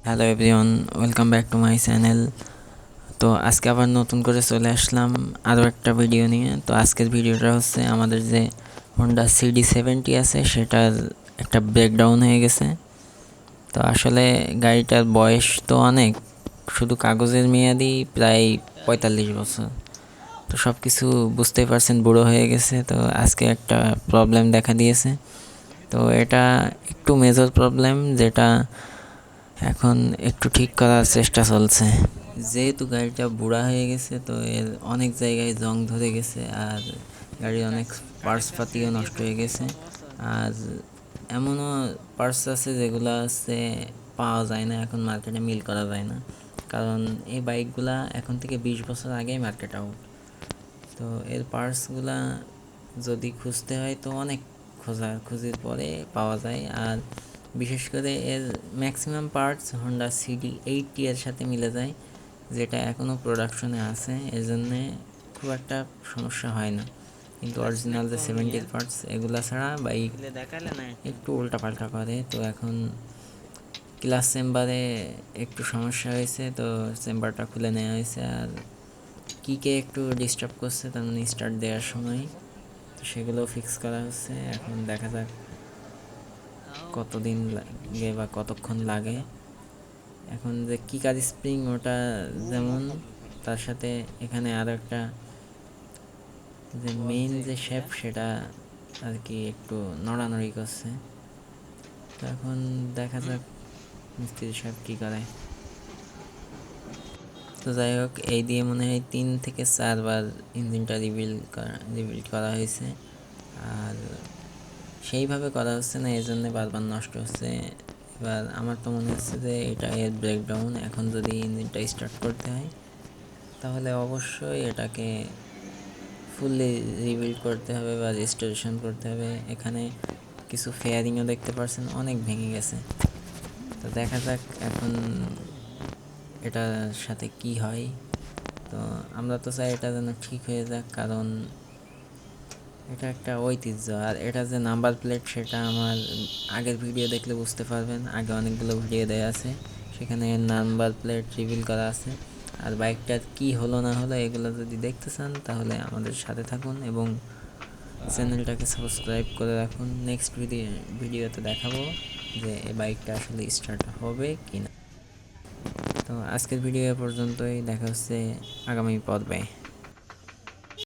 Hello everyone, welcome back to my channel. তো আজকে আবার নতুন করে চলে আসলাম আরও একটা ভিডিও নিয়ে। তো আজকের ভিডিওটা হচ্ছে আমাদের যে হোন্ডা CD70 আছে সেটার একটা ব্রেকডাউন হয়ে গেছে। তো আসলে গাড়িটার বয়স তো অনেক, শুধু কাগজের মেয়াদি প্রায় 45 বছর। তো সব কিছু বুঝতেই পারছেন, বুড়ো হয়ে গেছে। তো আজকে একটা প্রবলেম দেখা দিয়েছে। তো এটা একটু মেজর প্রবলেম, যেটা এখন একটু ঠিক করার চেষ্টা চলছে। যেহেতু গাড়িটা বুড়া হয়ে গেছে, তো এর অনেক জায়গায় জং ধরে গেছে, আর গাড়ির অনেক পার্টস পাতিও নষ্ট হয়ে গেছে। আর এমনও পার্টস আছে যেগুলো হচ্ছে পাওয়া যায় না, এখন মার্কেটে মিল করা যায় না, কারণ এই বাইকগুলা এখন থেকে 20 বছর আগেই মার্কেট আউট। তো এর পার্টসগুলা যদি খুঁজতে হয় তো অনেক খোঁজাখুঁজির পরে পাওয়া যায়। আর বিশেষ করে এর ম্যাক্সিমাম পার্টস হোন্ডা CD80 এর সাথে মিলে যায়, যেটা এখনও প্রোডাকশনে আছে, এজন্যে খুব একটা সমস্যা হয় না। কিন্তু অরিজিনাল যে 70 পার্টস এগুলা ছাড়া বাইক একটু উল্টাপাল্টা করে। তো এখন ক্লাস চেম্বারে একটু সমস্যা হয়েছে, তো চেম্বারটা খুলে নেওয়া হয়েছে। আর কিকে একটু ডিস্টার্ব করছে, তার মানে স্টার্ট দেওয়ার সময়, তো সেগুলো ফিক্স করা হচ্ছে। এখন দেখা যাক কতদিন লাগে বা কতক্ষণ লাগে। এখন যে কিকার স্প্রিং ওটা যেমন, তার সাথে এখানে আরও একটা যে মেইন যে শেপ সেটা আর কি একটু নড়ানড়ি করছে। তো এখন দেখা যাক মিস্ত্রি সাহেব কী করে। তো যাই হোক, এই দিয়ে মনে হয় 3 থেকে 4 বার ইঞ্জিনটা রিবিল্ড করা হয়েছে। আর সেইভাবে করা হচ্ছে না, এই জন্যে বারবার নষ্ট হচ্ছে। এবার আমার তো মনে হচ্ছে যে এটা এর ব্রেকডাউন। এখন যদি ইঞ্জিনটা স্টার্ট করতে হয় তাহলে অবশ্যই এটাকে ফুললি রিবিল্ড করতে হবে বা রেস্টোরেশন করতে হবে। এখানে কিছু ফেয়ারিংও দেখতে পাচ্ছেন অনেক ভেঙে গেছে। তো দেখা যাক এখন এটার সাথে কি হয়। তো আমরা তো চাই এটা যেন ঠিক হয়ে যাক, কারণ এটা একটা ঐতিহ্য। আর এটা যে নাম্বার প্লেট সেটা আমার আগের ভিডিও দেখলে বুঝতে পারবেন, আগে অনেকগুলো ভিডিও দেওয়া আছে, সেখানে নাম্বার প্লেট রিভিল করা আছে। আর বাইকটার কি হলো না হলো এগুলো যদি দেখতে চান তাহলে আমাদের সাথে থাকুন এবং চ্যানেলটাকে সাবস্ক্রাইব করে রাখুন। নেক্সট ভিডিওতে দেখাবো যে এই বাইকটা আসলে স্টার্ট হবে কি না। তো আজকের ভিডিও পর্যন্তই, দেখা হচ্ছে আগামী পর্বে।